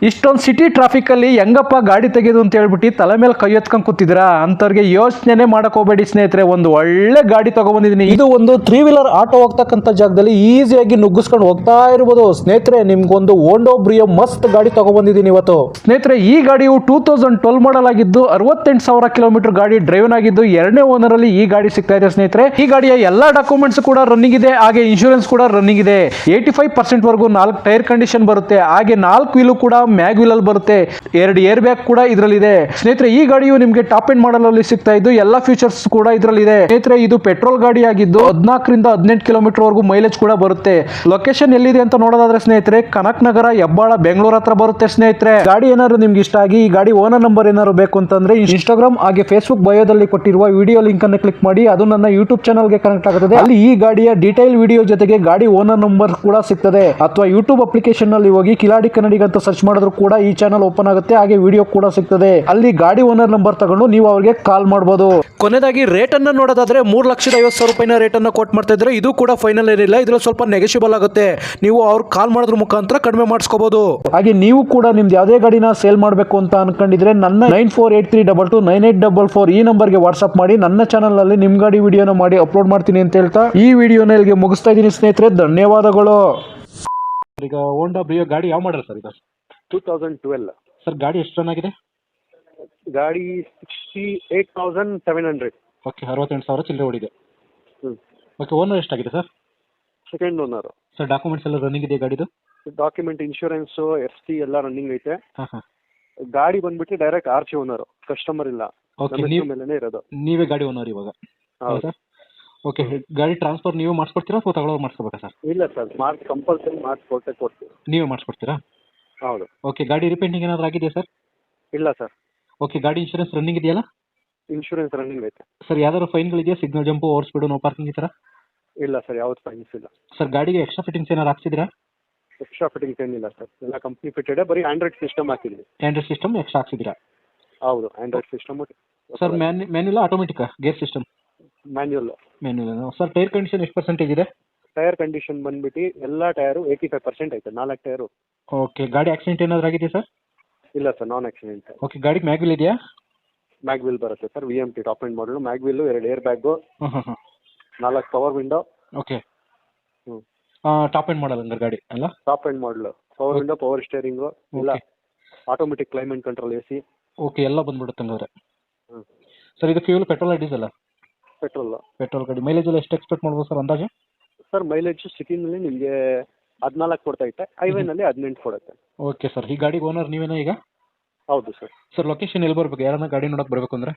ಇಷ್ಟೊಂದು ಸಿಟಿ ಟ್ರಾಫಿಕಲ್ಲಿ ಹೆಂಗಪ್ಪ ಗಾಡಿ ತೆಗೆದು ಅಂತ ಹೇಳ್ಬಿಟ್ಟು ತಲೆ ಮೇಲೆ ಕೈ ಎತ್ಕೊಂಡು ಕೂತಿದ್ದೀರಾ ಅಂಥವ್ರಿಗೆ ಯೋಚನೆ ಮಾಡಕ್ ಹೋಗಬೇಡಿ ಸ್ನೇಹಿತರೆ. ಒಂದು ಒಳ್ಳೆ ಗಾಡಿ ತಗೊಂಡ್ಬಂದಿದ್ದೀನಿ. ಇದು ಒಂದು 3 ವೀಲರ್ ಆಟೋ ಹೋಗ್ತಕ್ಕಂಥ ಜಾಗದಲ್ಲಿ ಈಸಿಯಾಗಿ ನುಗ್ಗಿಸ್ಕೊಂಡು ಹೋಗ್ತಾ ಇರ್ಬೋದು ಸ್ನೇಹಿತರೆ. ನಿಮ್ಗೊಂದು ಹೋಂಡಾ ಬ್ರಿಯೋ ಮಸ್ತ್ ಗಾಡಿ ತಗೊಂಡ್ಬಂದಿದ್ದೀನಿ ಇವತ್ತು ಸ್ನೇಹಿತರೆ. ಈ ಗಾಡಿಯು 2012 ಮಾಡಲ್ ಆಗಿದ್ದು 68,000 ಕಿಲೋಮೀಟರ್ ಗಾಡಿ ಡ್ರೈವನ್ ಆಗಿದ್ದು 2ನೇ ಓನರ್ ಅಲ್ಲಿ ಈ ಗಾಡಿ ಸಿಗ್ತಾ ಇದೆ ಸ್ನೇಹಿತರೆ. ಈ ಗಾಡಿಯ ಎಲ್ಲಾ ಡಾಕ್ಯುಮೆಂಟ್ಸ್ ಕೂಡ ರನ್ನಿಂಗ್ ಇದೆ, ಹಾಗೆ ಇನ್ಶೂರೆನ್ಸ್ ಕೂಡ ರನ್ನಿಂಗ್ ಇದೆ. 85% ವರೆಗೂ 4 ಟೈರ್ ಕಂಡೀಷನ್ ಬರುತ್ತೆ, ಹಾಗೆ 4 ವೀಲು ಕೂಡ ಮ್ಯಾಗ್ ವೀಲ್ ಅಲ್ಲಿ ಬರುತ್ತೆ. 2 ಏರ್ ಬ್ಯಾಗ್ ಕೂಡ ಇದರಲ್ಲಿ ಇದೆ ಸ್ನೇಹಿತರೆ. ಈ ಗಾಡಿಯು ನಿಮಗೆ ಟಾಪ್ ಎಂಡ್ ಮಾಡಲ್ ಅಲ್ಲಿ ಸಿಗ್ತಾ ಇದ್ದು ಎಲ್ಲಾ ಫೀಚರ್ಸ್ ಕೂಡ ಇದರಲ್ಲಿ ಇದೆ ಸ್ನೇಹಿತರೆ. ಇದು ಪೆಟ್ರೋಲ್ ಗಾಡಿ ಆಗಿದ್ದು 14 ರಿಂದ 18 ಕಿಲೋಮೀಟರ್ ವರೆಗೂ ಮೈಲೇಜ್ ಕೂಡ ಬರುತ್ತೆ. ಲೊಕೇಶನ್ ಎಲ್ಲಿದೆ ಅಂತ ನೋಡೋದಾದ್ರೆ ಸ್ನೇಹಿತರೆ, ಕನಕ್ ನಗರ, ಹೆಬ್ಬಾಳ, ಬೆಂಗಳೂರು ಹತ್ರ ಬರುತ್ತೆ ಸ್ನೇಹಿತರೆ. ಗಾಡಿ ಏನಾದ್ರು ನಿಮ್ಗೆ ಇಷ್ಟ ಆಗಿ ಈ ಗಾಡಿ ಓನರ್ ನಂಬರ್ ಏನಾದ್ರು ಬೇಕು ಅಂತಂದ್ರೆ ಇನ್ಸ್ಟಾಗ್ರಾಮ್ ಹಾಗೆ ಫೇಸ್ಬುಕ್ ಬಯೋದಲ್ಲಿ ಕೊಟ್ಟಿರುವ ವಿಡಿಯೋ ಲಿಂಕ್ ಅನ್ನು ಕ್ಲಿಕ್ ಮಾಡಿ, ಅದು ನನ್ನ ಯೂಟ್ಯೂಬ್ ಚಾನಲ್ ಗೆ ಕನೆಕ್ಟ್ ಆಗುತ್ತದೆ. ಅಲ್ಲಿ ಈ ಗಾಡಿಯ ಡೀಟೇಲ್ ವಿಡಿಯೋ ಜೊತೆಗೆ ಗಾಡಿ ಓನರ್ ನಂಬರ್ ಕೂಡ ಸಿಗ್ತದೆ. ಅಥವಾ ಯೂಟ್ಯೂಬ್ ಅಪ್ಲಿಕೇಶನ್ ನಲ್ಲಿ ಹೋಗಿ ಕಿಲಾಡಿ ಕನ್ನಡಿಗ ಅಂತ ಸರ್ಚ್ ಮಾಡಿದ್ರು ಕೂಡ ಈ ಚಾನಲ್ ಓಪನ್ ಆಗುತ್ತೆ, ಹಾಗೆ ವಿಡಿಯೋ ಕೂಡ ಸಿಗ್ತದೆ. ಅಲ್ಲಿ ಗಾಡಿ ಓನರ್ ನಂಬರ್ ತಗೊಂಡು ನೀವು ಅವ್ರಿಗೆ ಕಾಲ್ ಮಾಡಬಹುದು. ಕೊನೆಯದಾಗಿ ರೇಟ್ ಅನ್ನ ನೋಡೋದಾದ್ರೆ 3,50,000 ರೂಪಾಯಿನ ರೇಟ್ ಅನ್ನ ಕೋಟ್ ಮಾಡ್ತಾ ಇದ್ರೆ, ಇದು ಕೂಡ ಫೈನಲ್ ಏನಿಲ್ಲ, ಇದ್ರಲ್ಲಿ ಸ್ವಲ್ಪ ನೆಗೆಷಿಬಲ್ ಆಗುತ್ತೆ. ನೀವು ಅವ್ರು ಕಾಲ್ ಮಾಡೋದ್ರ ಮುಖಾಂತರ ಕಡಿಮೆ ಮಾಡಿಸ್ಕೋಬಹುದು. ಹಾಗೆ ನೀವು ಕೂಡ ನಿಮ್ದು ಯಾವುದೇ ಗಾಡಿನ ಸೇಲ್ ಮಾಡಬೇಕು ಅಂತ ಅನ್ಕೊಂಡಿದ್ರೆ ನನ್ನ 9483229844 ಈ ನಂಬರ್ಗೆ ವಾಟ್ಸ್ಆಪ್ ಮಾಡಿ. ನನ್ನ ಚಾನಲ್ ನಲ್ಲಿ ನಿಮ್ ಗಾಡಿ ವಿಡಿಯೋನ ಮಾಡಿ ಅಪ್ಲೋಡ್ ಮಾಡ್ತೀನಿ ಅಂತ ಹೇಳ್ತಾ ಈ ವಿಡಿಯೋನ ಇಲ್ಲಿಗೆ ಮುಗಿಸ್ತಾ ಇದ್ದೀನಿ ಸ್ನೇಹಿತರೆ. ಧನ್ಯವಾದಗಳು. ಈಗ ಹೋಂಡಾ ಬ್ರಿಯೋ ಗಾಡಿ ಯಾವ ಮಾಡಲ್ ಸರ್? ಇದು 2012 ಸರ್. ಗಾಡಿ ಎಷ್ಟು ರನ್ ಆಗಿದೆ? ಗಾಡಿ 68,700. ಓಕೆ, 68,000 ಚಿಲ್ಲರೆ ಓಡಿದೆ. ಓಕೆ, ಓನರ್ ಎಷ್ಟಾಗಿದೆ sir? Second owner sir. Documents ಎಲ್ಲ ರನ್ನಿಂಗ್ ಇದೆ ಗಾಡಿದು? ಡಾಕ್ಯುಮೆಂಟ್, ಇನ್ಶೂರೆನ್ಸ್, FC ಎಲ್ಲ ರನ್ನಿಂಗ್ ಐತೆ. ಹಾಂ. ಗಾಡಿ ಬಂದ್ಬಿಟ್ಟು ಡೈರೆಕ್ಟ್ RC ಓನರ್, ಕಸ್ಟಮರ್ ಇಲ್ಲ. ಓಕೆ, ಮೇಲೆನೇ ಇರೋದು. ನೀವೇ ಗಾಡಿ ಓನರ್ ಇವಾಗ? ಹೌದು ಸರ್. ಓಕೆ, ಗಾಡಿ ಟ್ರಾನ್ಸ್ಫರ್ ನೀವು ಮಾಡಿಸ್ಕೊಡ್ತೀರಾ ಅಥವಾ ತಗೊಳ್ಳೋರು ಮಾಡಿಸ್ಕೋಬೇಕಾ ಸರ್? ಇಲ್ಲ ಸರ್, ಕಂಪಲ್ಸರಿ ಕೊಡ್ತೀವಿ. ನೀವೇ ಮಾಡಿಸ್ಕೊಡ್ತೀರಾ? ಹೌದು. ಓಕೆ, ಗಾಡಿ ರಿಪೇಂಟಿಂಗ್ ಏನಾದರೂ ಆಗಿದೆಯಾ ಸರ್? ಇಲ್ಲ ಸರ್. ಓಕೆ, ಗಾಡಿ ಇನ್ಶೂರೆನ್ಸ್ ರನ್ನಿಂಗ್ ಇದೆಯಲ್ಲ? ಇನ್ಶೂರೆನ್ಸ್ ರನ್ನಿಂಗ್ ಐತೆ ಸರ್. ಯಾವ್ದಾದ್ರು ಫೈನ್ಗಳಿದೆಯಾ? Signal jump, over speed, no parking ಈ ಥರ? ಇಲ್ಲ ಸರ್, ಯಾವ್ದು ಫೈನ್ಸ್ ಇಲ್ಲ. ಸರ್, ಗಾಡಿಗೆ ಎಕ್ಸ್ಟ್ರಾ ಫಿಟ್ಟಿಂಗ್ಸ್ ಏನಾರು ಹಾಕ್ಸಿದ್ರಾ? ಎಕ್ಸ್ಟ್ರಾ ಫಿಟ್ಟಿಂಗ್ಸ್ ಏನಿಲ್ಲ ಸರ್, ಎಲ್ಲ ಕಂಪ್ನಿ ಫಿಟೆಡ್. ಬರೀ ಆಂಡ್ರಾಯ್ಡ್ ಸಿಸ್ಟಮ್ ಹಾಕಿದ್ವಿ. ಆಂಡ್ರಾಯ್ಡ್ ಸಿಸ್ಟಮ್ ಎಕ್ಸ್ಟ್ರಾ ಹಾಕ್ಸಿದ್ರಾ? ಹೌದು, Android system. Sir, manual automatic gear system? Manual. Sir, tyre condition ಎಷ್ಟು ಪರ್ಸೆಂಟೇಜ್ ಇದೆ? ಟೈರ್ ಕಂಡೀಷನ್ ಬಂದ್ಬಿಟ್ಟು ಎಲ್ಲ ಟೈರು 85% ಐತೆ, 4 ಟೈರು. ಓಕೆ, ಗಾಡಿ ಆಕ್ಸಿಡೆಂಟ್ ಏನಾದರೂ ಆಗಿದೆ ಸರ್? ಇಲ್ಲ ಸರ್, ನಾನ್ ಆಕ್ಸಿಡೆಂಟ್. ಓಕೆ, ಗಾಡಿಗೆ ಮ್ಯಾಗ್ ವೀಲ್ ಇದೆಯಾ? ಮ್ಯಾಗ್ ವೀಲ್ ಬರುತ್ತೆ ಸರ್, VMT ಟಾಪ್ ಎಂಡ್ ಮಾಡಲು. ಮ್ಯಾಗ್ ವೀಲು, 2 ಏರ್ ಬ್ಯಾಗು, ಹಾಂ. 4 power window. Okay. Top end model ಅಂದ್ರೆ ಗಾಡಿ ಅಲ್ಲ? ಟಾಪ್ ಎಂಡ್ ಮಾಡಲು, ಪವರ್ ವಿಂಡೋ, ಪವರ್ ಸ್ಟೇರಿಂಗು ಇಲ್ಲ, automatic climate control, AC. Okay, ಎಲ್ಲ ಬಂದ್ಬಿಡುತ್ತೆ ಹಂಗಾದ್ರೆ. ಸರ್, ಇದು ಫ್ಯೂಲ್ ಪೆಟ್ರೋಲ್ ಡೀಸೆಲ್? ಪೆಟ್ರೋಲ್ ಗಾಡಿ. ಮೈಲೇಜ್ ಎಲ್ಲ ಎಷ್ಟು ಎಕ್ಸ್ಪೆಕ್ಟ್ ಮಾಡ್ಬೋದು ಸರ್ ಅಂದಾಜು? ಸರ್, ಮೈಲೇಜ್ ಸಿಟಿನಲ್ಲಿ ನಿಮಗೆ 14 ಕೊಡ್ತೈತೆ, ಹೈವೇನಲ್ಲಿ 18 ಕೊಡುತ್ತೆ. Okay sir. ಈ ಗಾಡಿಗೆ ಓನರ್ ನೀವೇನಾ ಈಗ? ಹೌದು ಸರ್. ಸರ್, ಲೊಕೇಶನ್ ಎಲ್ಲಿ ಬರ್ಬೇಕು ಯಾರನ್ನ ಗಾಡಿ ನೋಡಕ್ ಬರಬೇಕು ಅಂದ್ರೆ?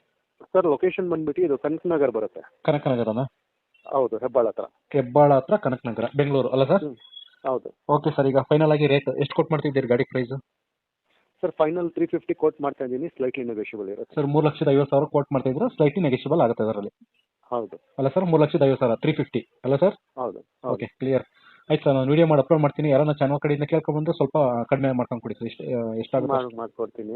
ಸರ್, ಲೊಕೇಶನ್ ಬಂದ್ಬಿಟ್ಟು ಇದು ಕನಕ್ ನಗರ್ ಬರುತ್ತೆ. ಕನಕನಗರನಾ? ಹೌದು, ಹೆಬ್ಬಾಳ ಹತ್ರ. ಹೆಬ್ಬಾಳ ಹತ್ರ ಕನಕನಗರ, ಬೆಂಗಳೂರು ಅಲ್ಲ ಸರ್? ಹೌದು. Okay sir. ಈಗ ಫೈನಲ್ ಆಗಿ ರೇಟ್ ಎಷ್ಟು ಕೊಟ್ಟು ಮಾಡ್ತಿದ್ದೀರಿ ಗಾಡಿ ಪ್ರೈಸ್? ಸರ್, ಫೈನಲ್ 350 ಕೋಟ್ ಮಾಡ್ತಾ ಇದ್ದೀನಿ, ಸ್ಲೈಟ್ಲಿ ನೆಗೋಷಿಯಬಲ್ ಇರುತ್ತೆ. ಸರ್, 3,50,000 ಕೋಟ್ ಮಾಡ್ತಾ ಇದ್ರೆ ಸ್ಲೈಟ್ಲಿ ನೆಗೋಷಿಯಬಲ್ ಆಗುತ್ತೆ ಅದರಲ್ಲಿ? ಹೌದು. ಅಲ್ಲ ಸರ್, 3,50,000 350 ಅಲ್ಲ ಸರ್? ಹೌದು. ಓಕೆ, ಕ್ಲಿಯರ್ ಆಯ್ತು ಸರ್. ನಾನು ವಿಡಿಯೋ ಮಾಡಿ ಅಪ್ಲೋಡ್ ಮಾಡ್ತೀನಿ. ಯಾರನ್ನ ಚಾನಲ್ ಕಡೆಯಿಂದ ಕೇಳ್ಕೊಂಡ್ಬಂದು ಸ್ವಲ್ಪ ಕಡಿಮೆ ಮಾಡ್ಕೊಂಡು ಕೊಡಿ ಸರ್. ಎಷ್ಟಾಗುತ್ತೆ ಮಾಡ್ಕೊಡ್ತೀನಿ.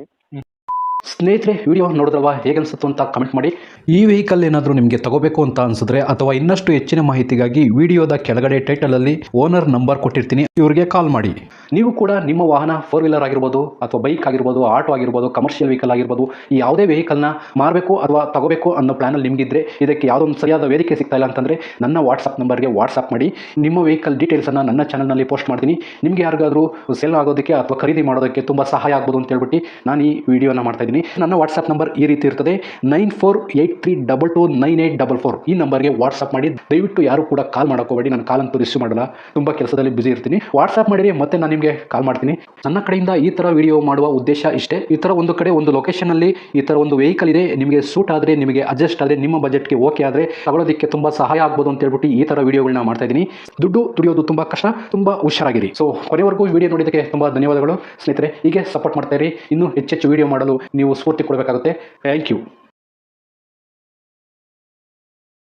ಸ್ನೇಹಿತರೆ, ವಿಡಿಯೋ ನೋಡಿದ್ರಲ್ವಾ, ಹೇಗೆ ಅನಿಸುತ್ತೆ ಅಂತ ಕಮೆಂಟ್ ಮಾಡಿ. ಈ ವೆಹಿಕಲ್ ಏನಾದರೂ ನಿಮಗೆ ತಗೋಬೇಕು ಅಂತ ಅನಿಸಿದ್ರೆ ಅಥವಾ ಇನ್ನಷ್ಟು ಹೆಚ್ಚಿನ ಮಾಹಿತಿಗಾಗಿ ವಿಡಿಯೋದ ಕೆಳಗಡೆ ಟೈಟಲಲ್ಲಿ ಓನರ್ ನಂಬರ್ ಕೊಟ್ಟಿರ್ತೀನಿ, ಇವರಿಗೆ ಕಾಲ್ ಮಾಡಿ. ನೀವು ಕೂಡ ನಿಮ್ಮ ವಾಹನ 4 ವೀಲರ್ ಆಗಿರ್ಬೋದು ಅಥವಾ ಬೈಕ್ ಆಗಿರ್ಬೋದು, ಆಟೋ ಆಗಿರ್ಬೋದು, ಕಮರ್ಷಿಯಲ್ ವೆಹಿಕಲ್ ಆಗಿರ್ಬೋದು, ಈ ಯಾವುದೇ ವೆಹಿಕಲ್ನ ಮಾರಬೇಕು ಅಥವಾ ತಗೋಬೇಕು ಅನ್ನೋ ಪ್ಲಾನಲ್ಲಿ ನಿಮಗಿದ್ರೆ, ಇದಕ್ಕೆ ಯಾವುದೊಂದು ಸರಿಯಾದ ವೇದಿಕೆ ಸಿಗ್ತಾ ಇಲ್ಲ ಅಂತಂದರೆ ನನ್ನ ವಾಟ್ಸಪ್ ನಂಬರ್ಗೆ ವಾಟ್ಸಪ್ ಮಾಡಿ. ನಿಮ್ಮ ವೆಹಿಕಲ್ ಡೀಟೇಲ್ಸನ್ನು ನನ್ನ ಚಾನಲ್ನಲ್ಲಿ ಪೋಸ್ಟ್ ಮಾಡ್ತೀನಿ. ನಿಮಗೆ ಯಾರಿಗಾದರೂ ಸೇಲ್ ಆಗೋದಕ್ಕೆ ಅಥವಾ ಖರೀದಿ ಮಾಡೋದಕ್ಕೆ ತುಂಬ ಸಹಾಯ ಆಗ್ಬೋದು ಅಂತ ಹೇಳ್ಬಿಟ್ಟು ನಾನು ಈ ವಿಡಿಯೋನ ಮಾಡ್ತಾ ಇದ್ದೀನಿ. ನನ್ನ ವಾಟ್ಸಪ್ ನಂಬರ್ ಈ ರೀತಿ ಇರ್ತದೆ, 9483229844. ಈ ನಂಬರ್ಗೆ ವಾಟ್ಸಪ್ ಮಾಡಿ. ದಯವಿಟ್ಟು ಯಾರು ಕೂಡ ಕಾಲ್ ಮಾಡೋಕೋಬೇಡಿ, ನಾನು ಕಾಲ್ ಅಂತೂ ರಿಸೀವ್ ಮಾಡಲ್ಲ, ತುಂಬ ಕೆಲಸದಲ್ಲಿ ಬಿಸಿ ಇರ್ತೀನಿ. ವಾಟ್ಸಪ್ ಮಾಡಿರಿ, ಮತ್ತೆ ನಾನು ನಿಮಗೆ ಕಾಲ್ ಮಾಡ್ತೀನಿ. ನನ್ನ ಕಡೆಯಿಂದ ಈ ಥರ ವಿಡಿಯೋ ಮಾಡುವ ಉದ್ದೇಶ ಇಷ್ಟೇ. ಈ ಥರ ಒಂದು ಕಡೆ ಒಂದು ಲೊಕೇಶನಲ್ಲಿ ಈ ಥರ ಒಂದು ವೆಹಿಕಲ್ ಇದೆ, ನಿಮಗೆ ಸೂಟ್ ಆದರೆ, ನಿಮಗೆ ಅಡ್ಜಸ್ಟ್ ಆದರೆ, ನಿಮ್ಮ ಬಜೆಟ್ಗೆ ಓಕೆ ಆದರೆ ತಗೊಳ್ಳೋದಕ್ಕೆ ತುಂಬ ಸಹಾಯ ಆಗ್ಬೋದು ಅಂತ ಹೇಳ್ಬಿಟ್ಟು ಈ ಥರ ವಿಡಿಯೋಗಳನ್ನ ಮಾಡ್ತಾ ಇದ್ದೀನಿ. ದುಡ್ಡು ದುಡಿಯೋದು ತುಂಬ ಕಷ್ಟ, ತುಂಬ ಹುಷಾರಾಗಿರಿ. ಸೊ, ಕೊನೆವರೆಗೂ ವಿಡಿಯೋ ನೋಡಿದ್ದಕ್ಕೆ ತುಂಬ ಧನ್ಯವಾದಗಳು ಸ್ನೇಹಿತರೆ. ಹೀಗೆ ಸಪೋರ್ಟ್ ಮಾಡ್ತಾ ಇರಿ. ಇನ್ನೂ ಹೆಚ್ಚೆಚ್ಚು ವಿಡಿಯೋ ಮಾಡಲು ನೀವು ಸ್ಫೂರ್ತಿ ಕೊಡಬೇಕಾಗುತ್ತೆ. Thank you.